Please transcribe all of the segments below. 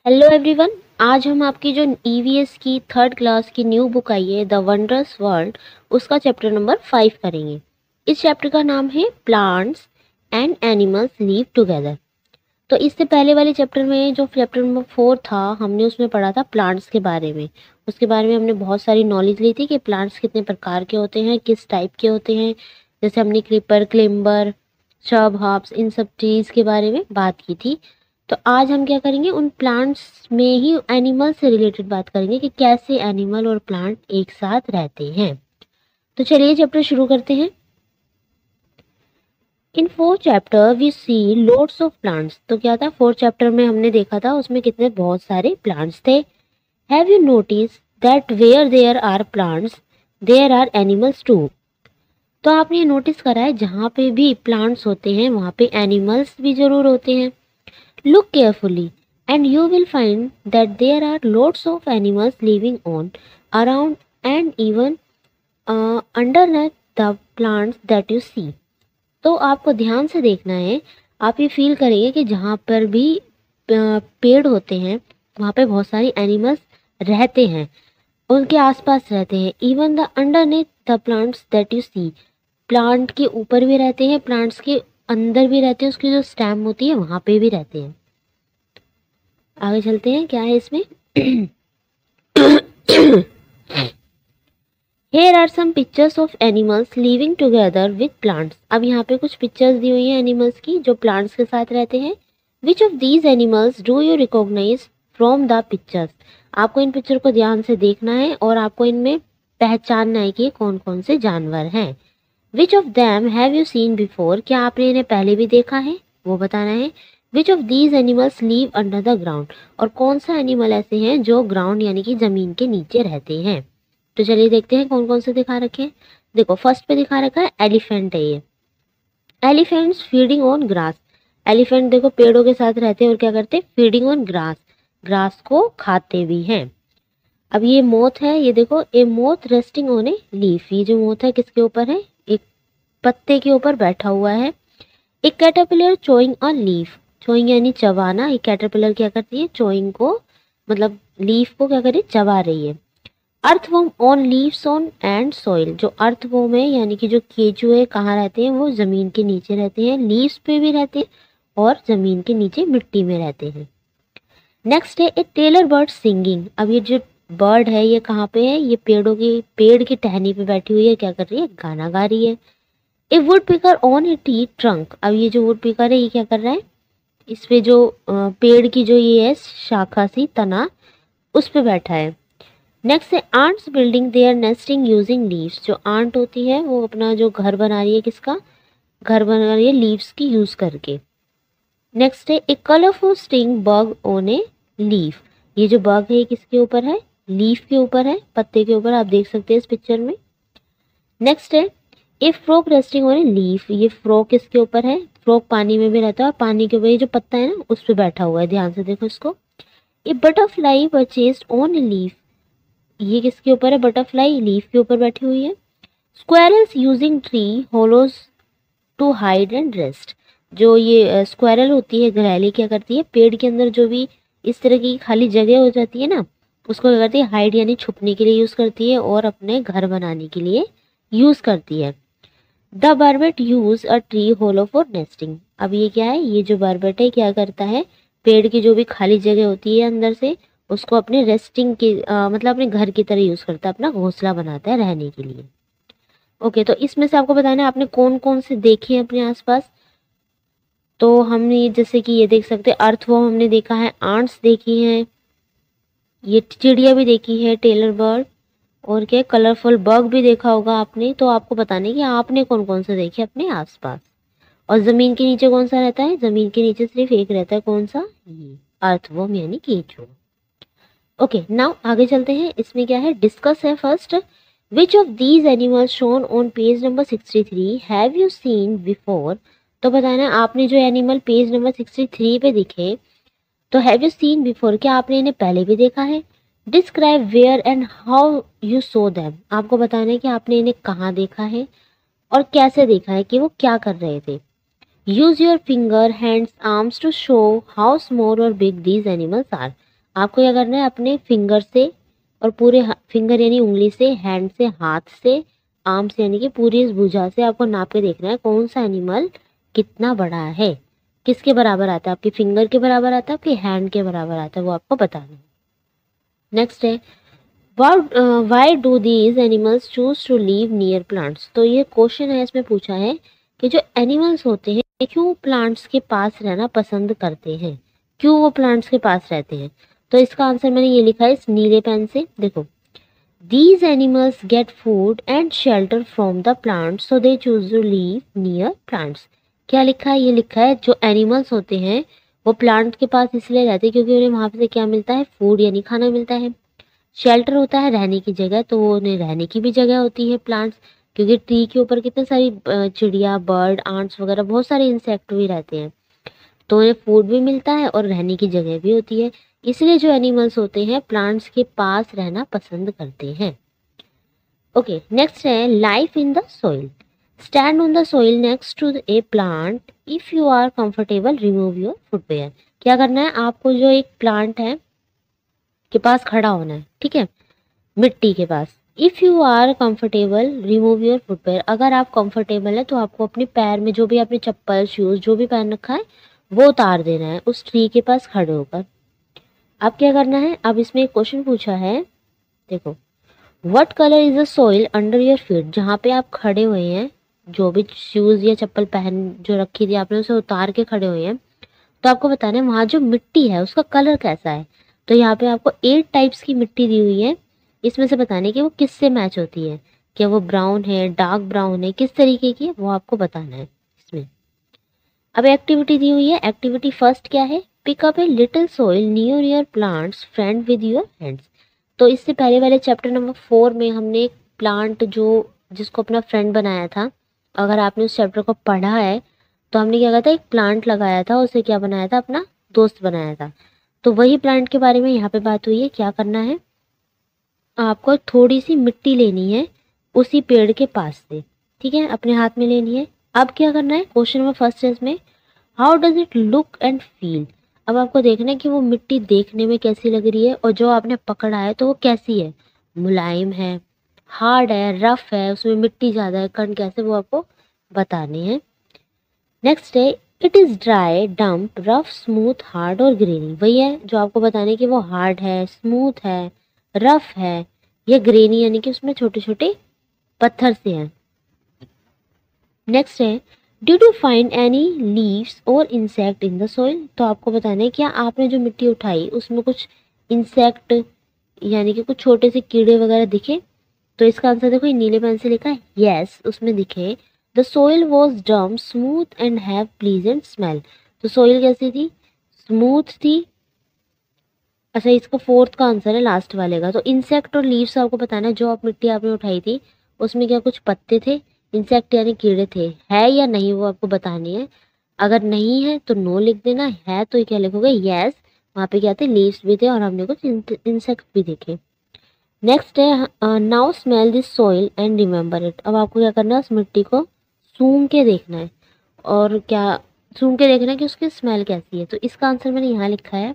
Hello everyone. आज हम आपकी जो ईवीएस की थर्ड क्लास की न्यू बुक आई है द वंडरस वर्ल्ड, उसका चैप्टर नंबर 5 करेंगे। इस चैप्टर का नाम है plants and animals live together. तो इससे पहले वाले चैप्टर में जो चैप्टर नंबर 4 था, हमने उसमें पढ़ा था प्लांट्स के बारे में। उसके बारे में हमने बहुत सारी नॉलेज ली थी कि प्लांट्स कितने प्रकार के होते हैं, किस टाइप के होते हैं। जैसे हमने क्रीपर, क्लिम्बर, शब, हर्ब्स, इन सब चीज़ के बारे में बात की थी। तो आज हम क्या करेंगे, उन प्लांट्स में ही एनिमल से रिलेटेड बात करेंगे कि कैसे एनिमल और प्लांट एक साथ रहते हैं। तो चलिए चैप्टर शुरू करते हैं। In 4 chapter we see loads of plants. तो क्या था, 4 चैप्टर में हमने देखा था उसमें कितने बहुत सारे प्लांट्स थे। Have you notice that where there are plants there are animals too. तो आपने ये नोटिस करा है, जहाँ पे भी प्लांट्स होते हैं वहाँ पे एनिमल्स भी जरूर होते हैं। Look carefully and you will find that there are lots of animals living on, around and even underneath the plants that you see. तो आपको ध्यान से देखना है। आप ये फील करेंगे कि जहाँ पर भी पेड़ होते हैं वहाँ पे बहुत सारी एनिमल्स रहते हैं, उनके आसपास रहते हैं। Even the underneath the plants that you see, plant के ऊपर भी रहते हैं, प्लांट्स के अंदर भी रहते हैं, उसकी जो स्टेम होती है वहाँ पे भी रहते हैं। आगे चलते हैं, क्या है इसमें। Here are some pictures of animals living together with plants. अब यहाँ पे कुछ पिक्चर्स दी हुई हैं एनिमल्स की जो प्लांट्स के साथ रहते हैं। Which of these animals do you recognize from the pictures? आपको इन पिक्चर को ध्यान से देखना है और आपको इनमें पहचानना है कि कौन कौन से जानवर हैं। Which of them have you seen before? क्या आपने इन्हें पहले भी देखा है, वो बताना है। Which of these animals live under the ground? और कौन सा एनिमल ऐसे हैं जो ग्राउंड यानी कि जमीन के नीचे रहते हैं। तो चलिए देखते हैं कौन कौन से दिखा रखे हैं। देखो फर्स्ट पे दिखा रखा है एलिफेंट है ये। Elephants feeding on grass. Elephant देखो पेड़ों के साथ रहते हैं और क्या करते हैं, फीडिंग ऑन ग्रास, ग्रास को खाते भी हैं। अब ये मोथ है, ये देखो a moth resting on a leaf. ये जो मोथ है किसके ऊपर है, एक पत्ते के ऊपर बैठा हुआ है। एक कैटरपिलर चोइंग अ लीफ। चोइंग यानी चबाना। एक कैटरपिलर क्या करती है, चोइंग को मतलब लीफ को क्या कर रही है, चबा रही है। Earthworm on leaves on and soil. जो अर्थवॉर्म है यानी कि जो केचुए कहाँ रहते हैं, वो जमीन के नीचे रहते हैं, लीव्स पे भी रहते हैं और जमीन के नीचे मिट्टी में रहते हैं। नेक्स्ट है ए टेलर बर्ड सिंगिंग। अब ये जो बर्ड है ये कहाँ पे है, ये पेड़ की टहनी पे बैठी हुई है, क्या कर रही है, गाना गा रही है। A woodpecker on a tree trunk. अब ये जो वुड पिकर है ये क्या कर रहा है, इस पे जो पेड़ की जो ये है शाखा सी तना, उस पे बैठा है। नेक्स्ट है ants building their nesting using leaves. जो आंट होती है वो अपना जो घर बना रही है, किसका घर बना रही है, लीव्स की यूज करके। नेक्स्ट है a colourful sting bug on a leaf. ये जो बग है किसके ऊपर है, लीफ के ऊपर है, पत्ते के ऊपर, आप देख सकते हैं इस पिक्चर में। नेक्स्ट है ए frog resting on a leaf. ये फ्रॉग किसके ऊपर है, फ्रॉग पानी में भी रहता है और पानी के ऊपर ये जो पत्ता है ना उस पर बैठा हुआ है, ध्यान से देखो इसको। ए butterfly purchased on a leaf. ये किसके ऊपर है, बटरफ्लाई लीफ के ऊपर बैठी हुई है। Squirrels using tree hollows to hide and rest. जो ये स्क्वेरल होती है, घरेली, क्या करती है, पेड़ के अंदर जो भी इस तरह की खाली जगह हो जाती है ना, उसको क्या करती है, हाइड यानी छुपने के लिए यूज करती है और अपने घर बनाने के लिए यूज करती है। The barbet use a tree hollow for nesting. अब ये क्या है, ये जो बर्बेट है क्या करता है, पेड़ की जो भी खाली जगह होती है अंदर से उसको अपने रेस्टिंग के मतलब अपने घर की तरह यूज करता है, अपना घोंसला बनाता है रहने के लिए। ओके, तो इसमें से आपको बताना है आपने कौन कौन से देखे हैं अपने आसपास। तो हमने जैसे कि ये देख सकते हैं, अर्थवॉर्म हमने देखा है, आंट्स देखी हैं, ये चिड़िया भी देखी है टेलर बर्ड, और क्या कलरफुल बग भी देखा होगा आपने। तो आपको बताना है कि आपने कौन कौन से देखे अपने आसपास। और जमीन के नीचे कौन सा रहता है, जमीन के नीचे सिर्फ एक रहता है, कौन सा, ये अर्थवॉर्म यानी केचुआ। ओके, नाउ आगे चलते हैं। इसमें क्या है, डिस्कस है first. Which of these animals shown on page number 63 have you seen before. तो बताना आपने जो एनिमल पेज नंबर 63 पे दिखे, तो हैव यू सीन बिफोर, क्या आपने इन्हें पहले भी देखा है। Describe where and how you saw them. आपको बताना है कि आपने इन्हें कहाँ देखा है और कैसे देखा है, कि वो क्या कर रहे थे। Use your finger, hands, arms to show how small और बिग दीज एनिमल्स आर। आपको क्या करना है, अपने फिंगर से और पूरे फिंगर यानी उंगली से, हैंड से, हाथ से, आर्म से यानी कि पूरी इस भुजा से आपको नाप के देखना है कौन सा एनिमल कितना बड़ा है, किसके बराबर आता है, आपके फिंगर के बराबर आता है, आपके हैंड के बराबर आता है, वो आपको बताना है। नेक्स्ट है why do these animals choose to live near plants. तो ये क्वेश्चन है, इसमें पूछा है कि जो एनिमल्स होते हैं क्यों प्लांट्स के पास रहना पसंद करते हैं, क्यों वो प्लांट्स के पास रहते हैं। तो इसका आंसर मैंने ये लिखा है इस नीले पेन से, देखो, these animals get food and shelter from the plants so they choose to live near plants। क्या लिखा है, ये लिखा है जो एनिमल्स होते हैं वो प्लांट के पास इसलिए रहते हैं क्योंकि उन्हें वहां से क्या मिलता है, फूड यानी खाना मिलता है, शेल्टर होता है रहने की जगह, तो वो उन्हें रहने की भी जगह होती है प्लांट्स, क्योंकि ट्री के ऊपर कितने सारी चिड़िया, बर्ड, आंट्स वगैरह बहुत सारे इंसेक्ट भी रहते हैं, तो उन्हें फूड भी मिलता है और रहने की जगह भी होती है, इसलिए जो एनिमल्स होते हैं प्लांट्स के पास रहना पसंद करते हैं। ओके, नेक्स्ट है life in the soil. Stand on the soil next to a plant if you are comfortable remove your footwear. क्या करना है, आपको जो एक प्लांट है के पास खड़ा होना है, ठीक है, मिट्टी के पास। If you are comfortable remove your footwear, अगर आप कंफर्टेबल है तो आपको अपने पैर में जो भी आपने चप्पल, शूज जो भी पहन रखा है वो उतार देना है उस ट्री के पास खड़े होकर। अब क्या करना है, अब इसमें एक क्वेश्चन पूछा है, देखो, what colour is the soil under your feet. जहाँ पे आप खड़े हुए हैं, जो भी शूज या चप्पल पहन जो रखी थी आपने उसे उतार के खड़े हुए हैं, तो आपको बताना है वहाँ जो मिट्टी है उसका कलर कैसा है। तो यहाँ पे आपको 8 टाइप्स की मिट्टी दी हुई है, इसमें से बताने कि वो किससे मैच होती है, क्या वो ब्राउन है, डार्क ब्राउन है, किस तरीके की है वो आपको बताना है इसमें। अब एक्टिविटी दी हुई है, एक्टिविटी फर्स्ट क्या है, pick up a little soil near your plants friend with your hands. तो इससे पहले वाले चैप्टर नंबर 4 में हमने एक प्लांट जो जिसको अपना फ्रेंड बनाया था, अगर आपने उस चैप्टर को पढ़ा है तो हमने क्या कहा था, एक प्लांट लगाया था, उसे क्या बनाया था, अपना दोस्त बनाया था। तो वही प्लांट के बारे में यहाँ पे बात हुई है। क्या करना है, आपको थोड़ी सी मिट्टी लेनी है उसी पेड़ के पास से, ठीक है, अपने हाथ में लेनी है। अब क्या करना है, क्वेश्चन नंबर फर्स्ट है इसमें, how does it look and feel. अब आपको देखना है कि वो मिट्टी देखने में कैसी लग रही है और जो आपने पकड़ा है तो वो कैसी है, मुलायम है, हार्ड है, रफ है, उसमें मिट्टी ज़्यादा है, कण कैसे, वो आपको बताने हैं। नेक्स्ट है it is dry, damp, rough, smooth, hard और ग्रेनी। वही है जो आपको बताने कि वो हार्ड है, स्मूथ है, रफ है या ग्रेनी यानी कि उसमें छोटे छोटे पत्थर से हैं। नेक्स्ट है did you find any leaves और इंसेक्ट इन द सोइल। तो आपको बताना है क्या आपने जो मिट्टी उठाई उसमें कुछ इंसेक्ट यानी कि कुछ छोटे से कीड़े वगैरह दिखे। तो इसका आंसर देखो, ये नीले पेन से लिखा है यस, उसमें दिखे द सोइल वॉज डम, smooth and have pleasant smell. तो सोइल कैसी थी, स्मूथ थी। अच्छा, इसका फोर्थ का आंसर है लास्ट वाले का। तो इंसेक्ट और लीव्स आपको बताना है, जो आप मिट्टी आपने उठाई थी उसमें क्या कुछ पत्ते थे, इंसेक्ट यानी कीड़े थे, है या नहीं वो आपको बतानी है। अगर नहीं है तो नो लिख देना, है तो क्या लिखोगे यस, वहाँ पे क्या थे, लीव्स भी थे और हमने कुछ इंसेक्ट भी देखे। नेक्स्ट है now smell this soil and remember it. अब आपको क्या करना है, उस मिट्टी को सूंघ के देखना है और क्या सूंघ के देखना है कि उसकी स्मेल कैसी है। तो इसका आंसर मैंने यहाँ लिखा है,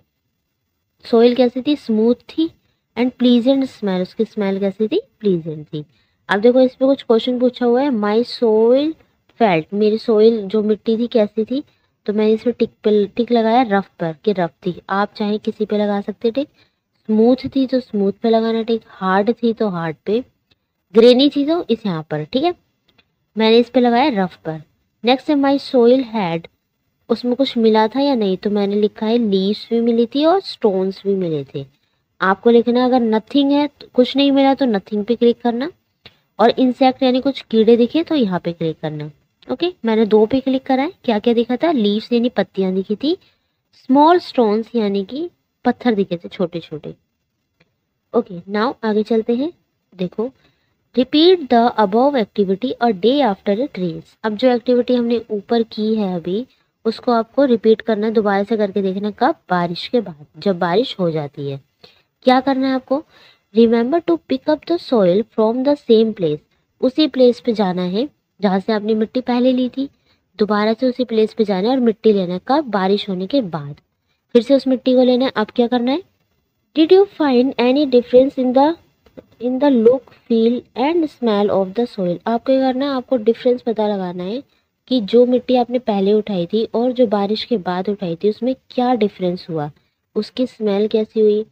सोइल कैसी थी, स्मूथ थी एंड प्लीजेंट स्मेल, उसकी स्मेल कैसी थी, प्लीजेंट थी। अब देखो इस पे कुछ क्वेश्चन पूछा हुआ है, माई सोइल फेल्ट, मेरी सोइल जो मिट्टी थी कैसी थी। तो मैंने इस पे टिक लगाया रफ पर कि रफ थी, आप चाहे किसी पे लगा सकते टिक। स्मूथ थी तो स्मूथ पे लगाना टिक, हार्ड थी तो हार्ड पे, ग्रेनी थी तो इस यहाँ पर, ठीक है, मैंने इस पे लगाया रफ पर। नेक्स्ट है माई सोइल हैड, उसमें कुछ मिला था या नहीं। तो मैंने लिखा है लीव्स भी मिली थी और स्टोन्स भी मिले थे। आपको लिखना अगर नथिंग है तो कुछ नहीं मिला तो नथिंग पे क्लिक करना, और इंसेक्ट यानी कुछ कीड़े दिखे तो यहाँ पे क्लिक करना। ओके, मैंने 2 पे क्लिक करा है। क्या क्या दिखा था, लीव्स यानी पत्तियां दिखी थी, स्मॉल स्टोन्स यानी कि पत्थर दिखे थे छोटे छोटे। ओके, नाउ आगे चलते हैं। देखो, repeat the above activity a day after it rains. अब जो एक्टिविटी हमने ऊपर की है अभी उसको आपको रिपीट करना है, दोबारा से करके देखना, कब, बारिश के बाद, जब बारिश हो जाती है। क्या करना है आपको, remember to pick up the soil from the same place, उसी प्लेस पे जाना है जहाँ से आपने मिट्टी पहले ली थी, दोबारा से उसी प्लेस पे जाना है और मिट्टी लेना है, कब, बारिश होने के बाद, फिर से उस मिट्टी को लेना है। अब क्या करना है, did you find any difference in the look, feel and smell of the soil? आपको क्या करना है, आपको डिफरेंस पता लगाना है कि जो मिट्टी आपने पहले उठाई थी और जो बारिश के बाद उठाई थी उसमें क्या डिफरेंस हुआ, उसकी स्मेल कैसी हुई।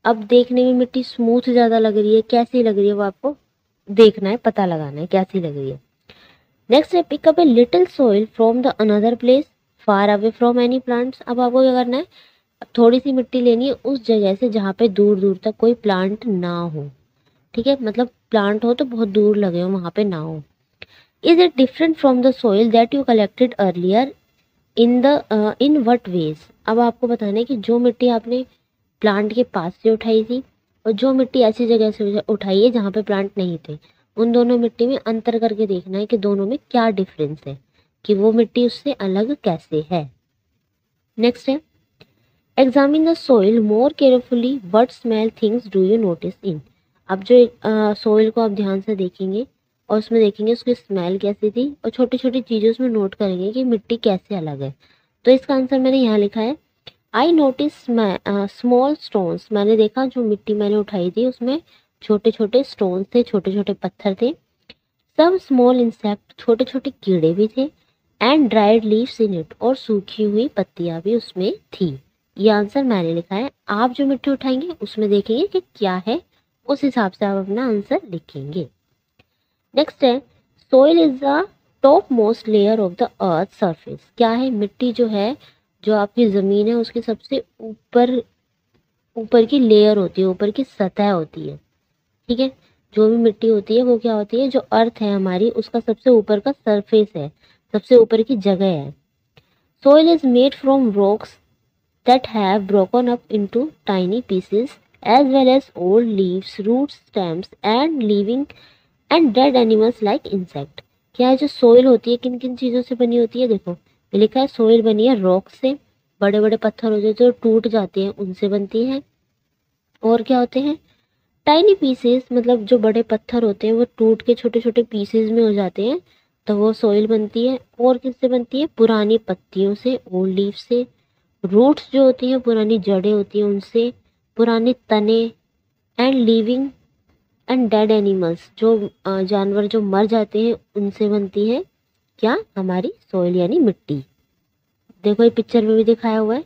अब देखने में मिट्टी स्मूथ ज़्यादा लग रही है, कैसी लग रही है वो आपको देखना है, पता लगाना है कैसी लग रही है। नेक्स्ट है pick up a little soil from the another place far away from any plants. अब आपको क्या करना है, थोड़ी सी मिट्टी लेनी है उस जगह से जहाँ पे दूर दूर तक कोई प्लांट ना हो। ठीक है, मतलब प्लांट हो तो बहुत दूर लगे हो, वहाँ पे ना हो। Is it different from the soil that you collected earlier in what veg? अब आपको बताना है कि जो मिट्टी आपने प्लांट के पास से उठाई थी और जो मिट्टी ऐसी जगह से उठाई है जहाँ पे प्लांट नहीं थे, उन दोनों मिट्टी में अंतर करके देखना है कि दोनों में क्या डिफरेंस है, कि वो मिट्टी उससे अलग कैसे है। नेक्स्ट है examine the soil more carefully, what smell things do you notice in? अब जो सोइल को आप ध्यान से देखेंगे और उसमें देखेंगे उसकी स्मेल कैसी थी और छोटी छोटी चीज़ें उसमें नोट करेंगे कि मिट्टी कैसे अलग है। तो इसका आंसर मैंने यहाँ लिखा है, आई नोटिस स्मॉल स्टोन्स। मैंने देखा जो मिट्टी मैंने उठाई थी उसमें छोटे छोटे स्टोन्स थे, छोटे छोटे पत्थर थे। सब स्मॉल इंसेक्ट, छोटे छोटे कीड़े भी थे। And dried leaves in it, और सूखी हुई पत्तियां भी उसमें थी। ये आंसर मैंने लिखा है। आप जो मिट्टी उठाएंगे उसमें देखेंगे कि क्या है, उस हिसाब से आप अपना आंसर लिखेंगे। नेक्स्ट है soil is the top most layer of the earth surface. क्या है, मिट्टी जो है, जो आपकी ज़मीन है उसकी सबसे ऊपर ऊपर की लेयर होती है, ऊपर की सतह होती है। ठीक है, जो भी मिट्टी होती है वो क्या होती है, जो अर्थ है हमारी उसका सबसे ऊपर का सरफेस है, सबसे ऊपर की जगह है। Soil is made from rocks that have broken up into tiny pieces as well as old leaves, roots, stems and living and dead animals like insect। क्या है, जो सोइल होती है किन किन चीज़ों से बनी होती है, देखो ये लिखा है सोइल बनी है रॉक से, बड़े बड़े पत्थर होते हैं जो टूट जाते हैं उनसे बनती है। और क्या होते हैं, टाइनी पीसेस, मतलब जो बड़े पत्थर होते हैं वो टूट के छोटे छोटे पीसेस में हो जाते हैं, तो वो सोइल बनती है। और किससे बनती है, पुरानी पत्तियों से, ओल्ड लीफ से। रूट्स जो होती हैं पुरानी जड़ें होती हैं उनसे, पुराने तने। And living and dead animals, जो जानवर जो मर जाते हैं उनसे बनती है क्या, हमारी सोइल यानी मिट्टी। देखो ये पिक्चर में भी दिखाया हुआ है।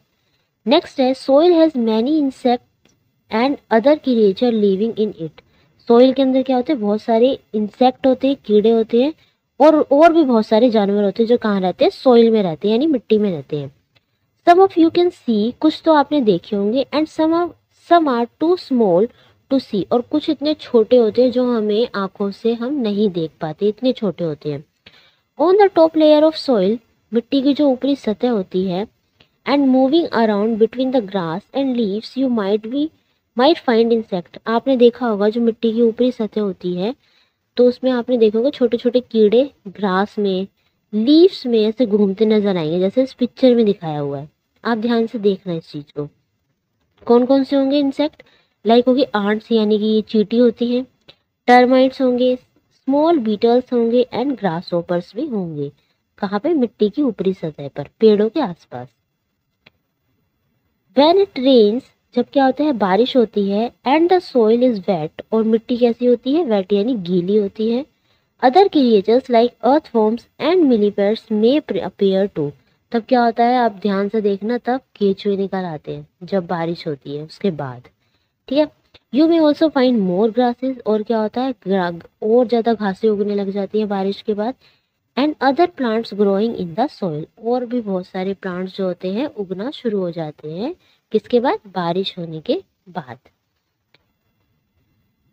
नेक्स्ट है soil has many insect and other creature living in it. Soil के अंदर क्या होते हैं, बहुत सारे इंसेक्ट होते हैं, कीड़े होते हैं, और भी बहुत सारे जानवर होते हैं जो कहाँ रहते हैं, सोइल में रहते हैं यानी मिट्टी में रहते हैं। Some of you can see, कुछ तो आपने देखे होंगे, and some are too small to see, और कुछ इतने छोटे होते हैं जो हमें आंखों से हम नहीं देख पाते, इतने छोटे होते हैं। On the top layer of soil, मिट्टी की जो ऊपरी सतह होती है, and moving around between the grass and leaves you might find insect. आपने देखा होगा जो मिट्टी की ऊपरी सतह होती है तो उसमें आपने देखा होगा छोटे छोटे कीड़े ग्रास में, लीव्स में ऐसे घूमते नजर आएंगे जैसे इस पिक्चर में दिखाया हुआ है। आप ध्यान से देखना इस चीज को। कौन कौन से होंगे इंसेक्ट, लाइक होगी आंट्स यानी कि ये चींटी होती हैं, टर्माइट्स होंगे, स्मॉल बीटल्स होंगे एंड ग्रास होपर्स भी होंगे। कहाँ पे, मिट्टी की ऊपरी सतह पर, पेड़ों के आसपास। व्हेन इट रेन्स, जब क्या होता है बारिश होती है, and the soil is wet, और मिट्टी कैसी होती है, वेट यानी गीली होती है। Other creatures like earthworms and millipedes may appear too. तब क्या होता है, आप ध्यान से देखना, तब केंचुए निकल आते हैं जब बारिश होती है उसके बाद। ठीक है, you may also find more grasses, और क्या होता है और ज़्यादा घासें उगने लग जाती हैं बारिश के बाद। And other plants growing in the soil, और भी बहुत सारे प्लांट्स जो होते हैं उगना शुरू हो जाते हैं किसके बाद, बारिश होने के बाद।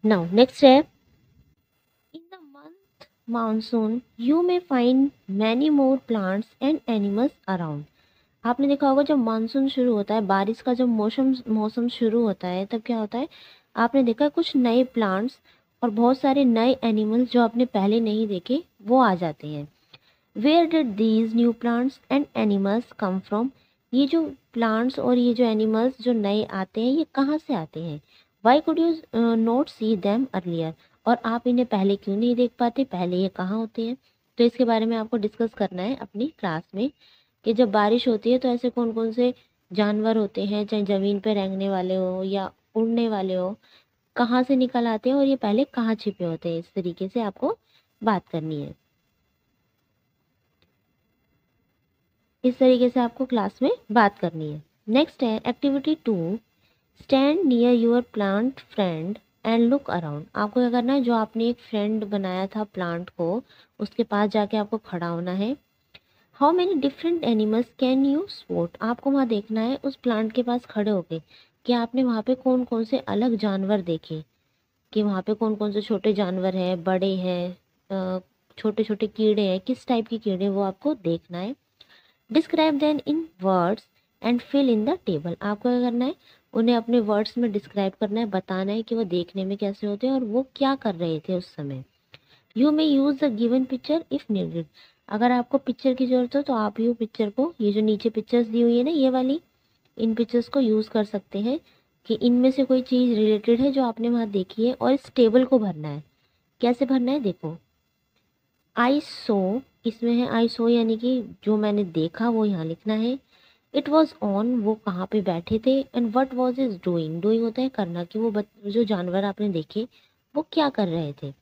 नाउ नेक्स्ट है इन the month monsoon you may find many more plants and animals around. आपने देखा होगा जब मानसून शुरू होता है, बारिश का जब मौसम शुरू होता है, तब क्या होता है, आपने देखा कुछ नए प्लांट्स और बहुत सारे नए एनिमल्स जो आपने पहले नहीं देखे वो आ जाते हैं। Where did these new plants and animals come from? ये जो प्लांट्स और ये जो एनिमल्स जो नए आते हैं ये कहाँ से आते हैं? Y could you not see them earlier? और आप इन्हें पहले क्यों नहीं देख पाते, पहले ये कहाँ होते हैं? तो इसके बारे में आपको डिस्कस करना है अपनी क्लास में कि जब बारिश होती है तो ऐसे कौन कौन से जानवर होते हैं, चाहे ज़मीन पे रेंगने वाले हो या उड़ने वाले हो, कहाँ से निकल आते हैं और ये पहले कहाँ छिपे होते हैं, इस तरीके से आपको बात करनी है। इस तरीके से आपको क्लास में बात करनी है। नेक्स्ट है activity 2, stand near your plant friend and look around. आपको क्या करना है, जो आपने एक फ्रेंड बनाया था प्लांट को, उसके पास जाके आपको खड़ा होना है। How many different animals can you spot. आपको वहाँ देखना है उस प्लांट के पास खड़े होके कि आपने वहाँ पे कौन कौन से अलग जानवर देखे, कि वहाँ पे कौन कौन से छोटे जानवर हैं, बड़े हैं, छोटे छोटे कीड़े हैं, किस टाइप के कीड़े, वो आपको देखना है। Describe then in words and fill in the table. आपको क्या करना है, उन्हें अपने वर्ड्स में डिस्क्राइब करना है, बताना है कि वो देखने में कैसे होते हैं और वो क्या कर रहे थे उस समय। You may use the given picture if needed. अगर आपको पिक्चर की जरूरत हो तो आप ये पिक्चर को, ये जो नीचे पिक्चर्स दी हुई है ना ये वाली, इन पिक्चर्स को यूज़ कर सकते हैं कि इनमें से कोई चीज़ रिलेटेड है जो आपने वहाँ देखी है, और इस टेबल को भरना है। कैसे भरना है देखो, आई सो, इसमें है आई सो यानी कि जो मैंने देखा वो यहाँ लिखना है। इट वॉज ऑन, वो कहाँ पे बैठे थे। And what was is doing, doing होता है करना, कि वो जो जानवर आपने देखे वो क्या कर रहे थे।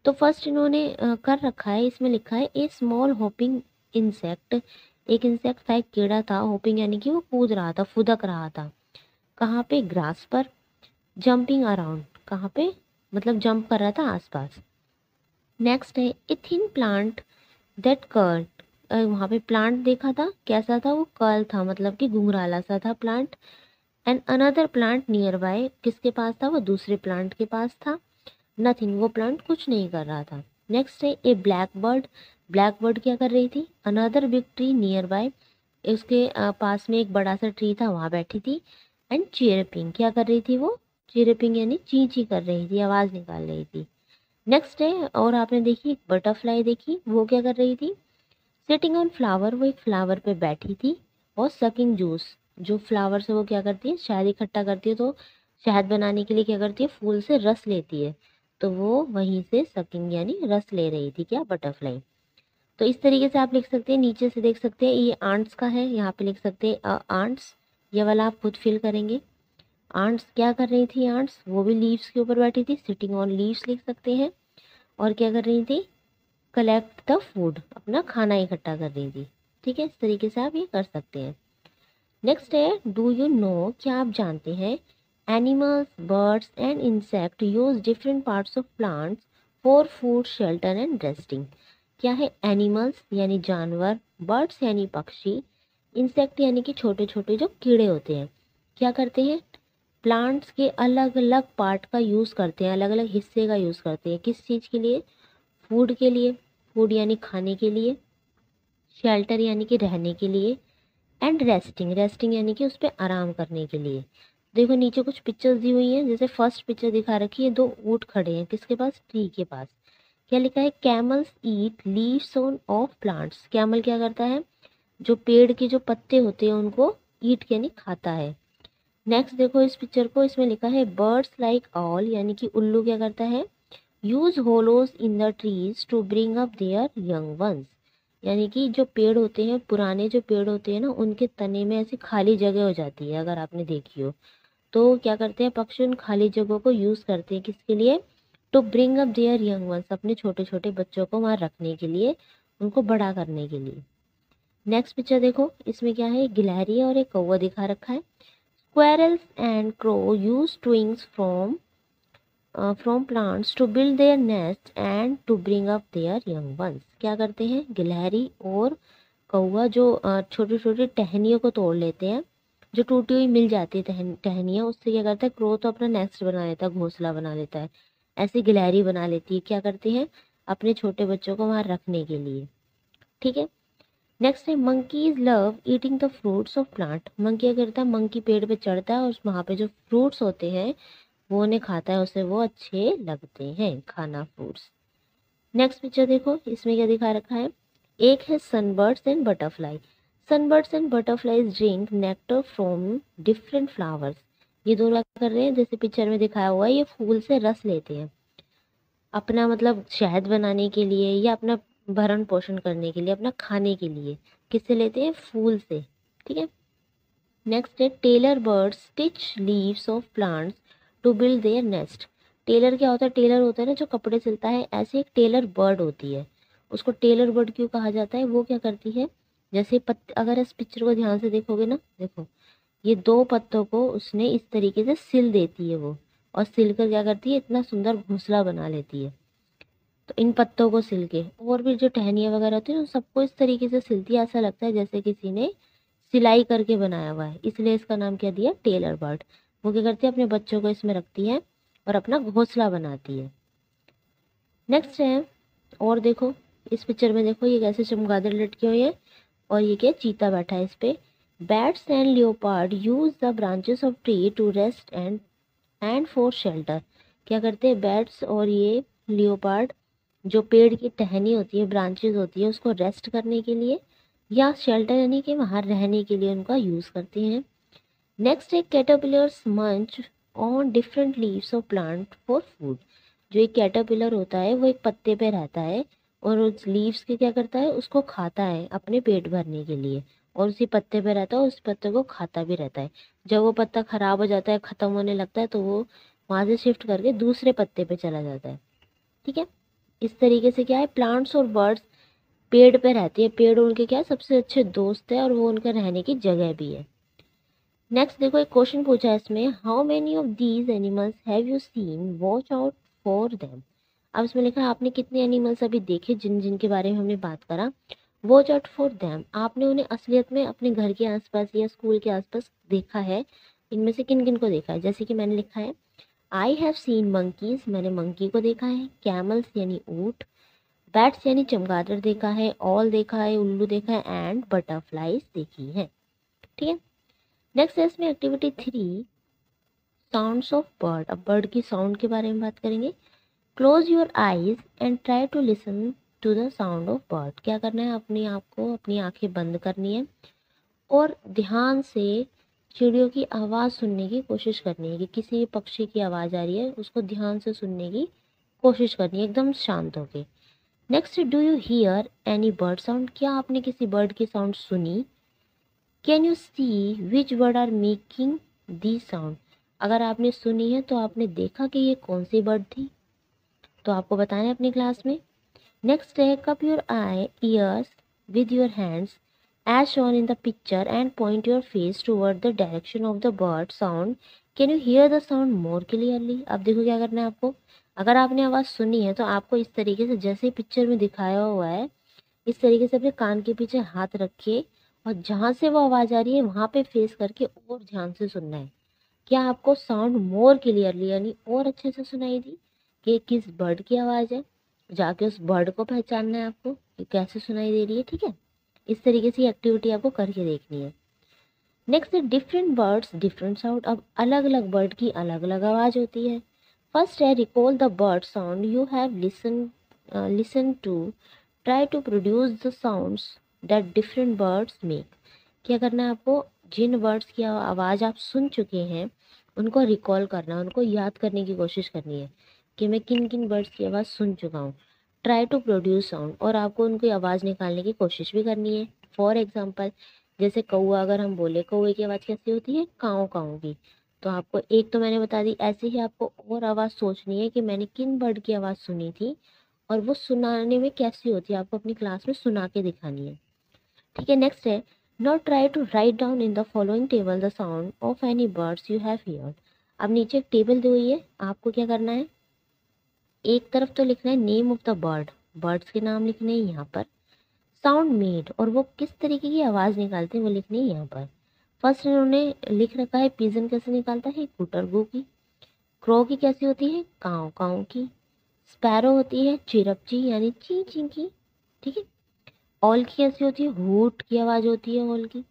तो फर्स्ट इन्होंने कर रखा है, इसमें लिखा है ए स्मॉल होपिंग इंसेक्ट। एक इंसेक्ट था, एक कीड़ा था, होपिंग यानी कि वो कूद रहा था, फुदक रहा था। कहाँ पे, ग्रास पर। जंपिंग अराउंड, कहाँ पे, मतलब जंप कर रहा था आसपास। नेक्स्ट है a thin plant that curl. वहाँ पे प्लांट देखा था, कैसा था वो, कर्ल था, मतलब कि घुंघराला सा था plant. And another plant near by, किसके पास था, वो दूसरे प्लांट के पास था। नथिंग, वो प्लांट कुछ नहीं कर रहा था। नेक्स्ट है ए ब्लैक बर्ड। ब्लैक बर्ड क्या कर रही थी, another big tree near by, उसके पास में एक बड़ा सा ट्री था, वहाँ बैठी थी। एंड चिरपिंग, क्या कर रही थी वो, चिरपिंग यानी ची ची कर रही थी, आवाज़ निकाल रही थी। नेक्स्ट है, और आपने देखी एक बटरफ्लाई देखी, वो क्या कर रही थी, सिटिंग ऑन फ्लावर, वो एक फ्लावर पे बैठी थी। और सकिंग जूस, जो फ्लावर से वो क्या करती है, शहद इकट्ठा करती है, तो शहद बनाने के लिए क्या करती है, फूल से रस लेती है, तो वो वहीं से सकिंग यानी रस ले रही थी, क्या, बटरफ्लाई। तो इस तरीके से आप लिख सकते हैं, नीचे से देख सकते हैं ये आंट्स का है, यहाँ पे लिख सकते हैं आंट्स, ये वाला आप खुद फिल करेंगे। आंट्स क्या कर रही थी, आंट्स वो भी लीव्स के ऊपर बैठी थी, सिटिंग ऑन लीव्स लिख सकते हैं। और क्या कर रही थी, कलेक्ट द फूड, अपना खाना इकट्ठा कर रही थी। ठीक है, इस तरीके से आप ये कर सकते हैं। नेक्स्ट है डू यू नो, क्या आप जानते हैं, animals, birds and insect use different parts of plants for food, shelter and resting. क्या है, एनिमल्स यानी जानवर, बर्ड्स यानी पक्षी, इंसेक्ट यानी कि छोटे छोटे जो कीड़े होते हैं, क्या करते हैं, प्लांट्स के अलग अलग पार्ट का यूज़ करते हैं, अलग अलग हिस्से का यूज़ करते हैं, किस चीज़ के लिए, फूड के लिए, फूड यानी खाने के लिए, शेल्टर यानी कि रहने के लिए, एंड रेस्टिंग, रेस्टिंग यानी कि उस पर आराम करने के लिए। देखो नीचे कुछ पिक्चर्स दी हुई हैं, जैसे फर्स्ट पिक्चर दिखा रखी है, दो ऊँट खड़े हैं, किसके पास, ट्री के पास। क्या लिखा है, camels eat leaves on of plants. Camel क्या करता है, जो पेड़ के जो पत्ते होते हैं उनको ईट यानी खाता है। नेक्स्ट देखो इस पिक्चर को, इसमें लिखा है बर्ड्स लाइक ऑल, यानी कि उल्लू क्या करता है, use hollows in the trees to bring up their young ones. यानी कि जो पेड़ होते हैं, पुराने जो पेड़ होते हैं ना, उनके तने में ऐसी खाली जगह हो जाती है, अगर आपने देखी हो, तो क्या करते हैं पक्षी उन खाली जगहों को यूज करते हैं, किसके लिए, to bring up their young ones, अपने छोटे छोटे बच्चों को वहां रखने के लिए, उनको बड़ा करने के लिए। नेक्स्ट पिक्चर देखो, इसमें क्या है, एक गिलहरी और एक कौवा दिखा रखा है। Squirrels and crow use twigs from plants to build their nests and to bring up their young ones। क्या करते हैं, गिलहरी और कौवा जो छोटी छोटी टहनियों को तोड़ लेते हैं, जो टूटी हुई मिल जाती है टहनियाँ, उससे क्या करता है, क्रो तो अपना नेस्ट बना लेता है, घोंसला बना लेता है, ऐसे गिलहरी बना लेती है, क्या करते हैं, अपने छोटे बच्चों को वहाँ रखने के लिए। ठीक है, नेक्स्ट है monkeys love eating the fruits of plant. Monkey क्या करता है, मंकी पेड़ पे चढ़ता है और वहाँ पे जो फ्रूट्स होते हैं वो उन्हें खाता है, उसे वो अच्छे लगते हैं खाना, फ्रूट्स। नेक्स्ट पिक्चर देखो, इसमें क्या दिखा रखा है, एक है sunbirds and butterfly. Sunbirds and butterflies drink nectar from different flowers. ये दोनों क्या कर रहे हैं, जैसे पिक्चर में दिखाया हुआ है, ये फूल से रस लेते हैं, अपना मतलब शहद बनाने के लिए या अपना भरण पोषण करने के लिए, अपना खाने के लिए, किससे लेते हैं, फूल से। ठीक है, नेक्स्ट है tailor birds stitch leaves of plants to build their nest. Tailor क्या होता है? टेलर होता है ना जो कपड़े सिलता है, ऐसे एक टेलर बर्ड होती है। उसको टेलर बर्ड क्यों कहा जाता है? वो क्या करती है, जैसे पत्ते, अगर इस पिक्चर को ध्यान से देखोगे ना, देखो ये दो पत्तों को उसने इस तरीके से सिल देती है वो, और सिल कर क्या करती है, इतना सुंदर घोंसला बना लेती है। तो इन पत्तों को सिल के, और भी जो टहनियाँ वगैरह होती है उन सबको इस तरीके से सिलती है, ऐसा लगता है जैसे किसी ने सिलाई करके बनाया हुआ है, इसलिए इसका नाम क्या दिया? Tailor bird. वो क्या करती है, अपने बच्चों को इसमें रखती है और अपना घोंसला बनाती है। नेक्स्ट है, और देखो इस पिक्चर में देखो ये कैसे चमगादड़ लटके हुए हैं, और ये क्या, चीता बैठा है इस पे। Bats and leopard use the branches of tree to rest and for shelter. क्या करते हैं बैट्स और ये लियोपार्ड, जो पेड़ की टहनी होती है, ब्रांचेस होती है, उसको रेस्ट करने के लिए या शेल्टर यानी कि वहाँ रहने के लिए उनका यूज़ करते हैं। नेक्स्ट है कैटरपिलर्स मंच on different leaves of plant for food. जो एक कैटरपिलर होता है वो एक पत्ते पे रहता है और उस लीव्स के क्या करता है, उसको खाता है अपने पेट भरने के लिए, और उसी पत्ते पे रहता है, उस पत्ते को खाता भी रहता है। जब वो पत्ता खराब हो जाता है, ख़त्म होने लगता है, तो वो वहाँ से शिफ्ट करके दूसरे पत्ते पे चला जाता है। ठीक है, इस तरीके से क्या है, प्लांट्स और बर्ड्स पेड़ पे रहती है, पेड़ उनके क्या है, सबसे अच्छे दोस्त है, और वो उनका रहने की जगह भी है। नेक्स्ट देखो एक क्वेश्चन पूछा है इसमें, how many of these animals have you seen, watch out for them. अब इसमें लिखा है आपने कितने एनिमल्स अभी देखे जिन जिन के बारे में हमने बात करा। वॉच आउट फॉर देम, आपने उन्हें असलियत में अपने घर के आसपास या स्कूल के आसपास देखा है, इनमें से किन किन को देखा है? जैसे कि मैंने लिखा है, आई हैव सीन मंकीज, मैंने मंकी को देखा है। कैमल्स यानी ऊँट, बैट्स यानी चमगादड़ देखा है, ऑल देखा है, उल्लू देखा है, एंड बटरफ्लाइज देखी है। ठीक है, नेक्स्ट है इसमें एक्टिविटी 3, साउंड्स ऑफ बर्ड। अब बर्ड की साउंड के बारे में बात करेंगे। Close your eyes and try to listen to the sound of bird. क्या करना है, अपनी आप को अपनी आंखें बंद करनी है और ध्यान से चिड़ियों की आवाज़ सुनने की कोशिश करनी है, कि किसी भी पक्षी की आवाज़ आ रही है उसको ध्यान से सुनने की कोशिश करनी है, एकदम शांत होके। Next, do you hear any bird sound, क्या आपने किसी बर्ड की साउंड सुनी? Can you see which bird are making the sound, अगर आपने सुनी है तो आपने देखा कि ये कौन सी बर्ड थी, तो आपको बताना है अपनी क्लास में। नेक्स्ट है, cup your eye ears with your hands as shown in the picture and point your face toward the direction of the bird sound, can you hear the sound more clearly. अब देखो क्या करना है आपको, अगर आपने आवाज़ सुनी है तो आपको इस तरीके से, जैसे पिक्चर में दिखाया हुआ है, इस तरीके से अपने कान के पीछे हाथ रखिए और जहाँ से वो आवाज़ आ रही है वहाँ पे फेस करके और ध्यान से सुनना है। क्या आपको साउंड मोर क्लियरली यानी और अच्छे से सुनाई दी कि किस बर्ड की आवाज़ है? जाके उस बर्ड को पहचानना है आपको कि कैसे सुनाई दे रही है। ठीक है, इस तरीके से एक्टिविटी आपको करके देखनी है। नेक्स्ट है डिफरेंट बर्ड्स डिफरेंट साउंड। अब अलग अलग बर्ड की अलग अलग आवाज़ होती है। फर्स्ट है recall the bird sound you have listen to, try to produce the sounds that different birds make. क्या करना है आपको, जिन बर्ड्स की आवाज़ आप सुन चुके हैं उनको रिकॉल करना है, उनको याद करने की कोशिश करनी है कि मैं किन किन बर्ड्स की आवाज़ सुन चुका हूँ। ट्राई टू प्रोड्यूस साउंड, और आपको उनकी आवाज़ निकालने की कोशिश भी करनी है। फॉर एग्जाम्पल, जैसे कौआ, अगर हम बोले कौए की आवाज़ कैसी होती है, काऊ काऊ की, तो आपको एक तो मैंने बता दी, ऐसे ही आपको और आवाज़ सोचनी है कि मैंने किन बर्ड की आवाज़ सुनी थी और वो सुनाने में कैसी होती है, आपको अपनी क्लास में सुना के दिखानी है। ठीक है, नेक्स्ट है, now try to write down in the following table the sound of any birds you have heard. अब नीचे एक टेबल दी हुई है, आपको क्या करना है, एक तरफ तो लिखना है name of the bird, birds के नाम लिखने हैं यहाँ पर, साउंड मेड और वो किस तरीके की आवाज़ निकालते हैं वो लिखनी है यहाँ पर। फर्स्ट इन्होंने लिख रखा है पिजन कैसे निकालता है, गुटरगू की। क्रो की कैसी होती है, काऊ काऊ की। स्पैरो होती है चिरपची यानी ची ची की। ठीक है, ऑल की कैसी होती है, हूट की आवाज़ होती है ऑल की।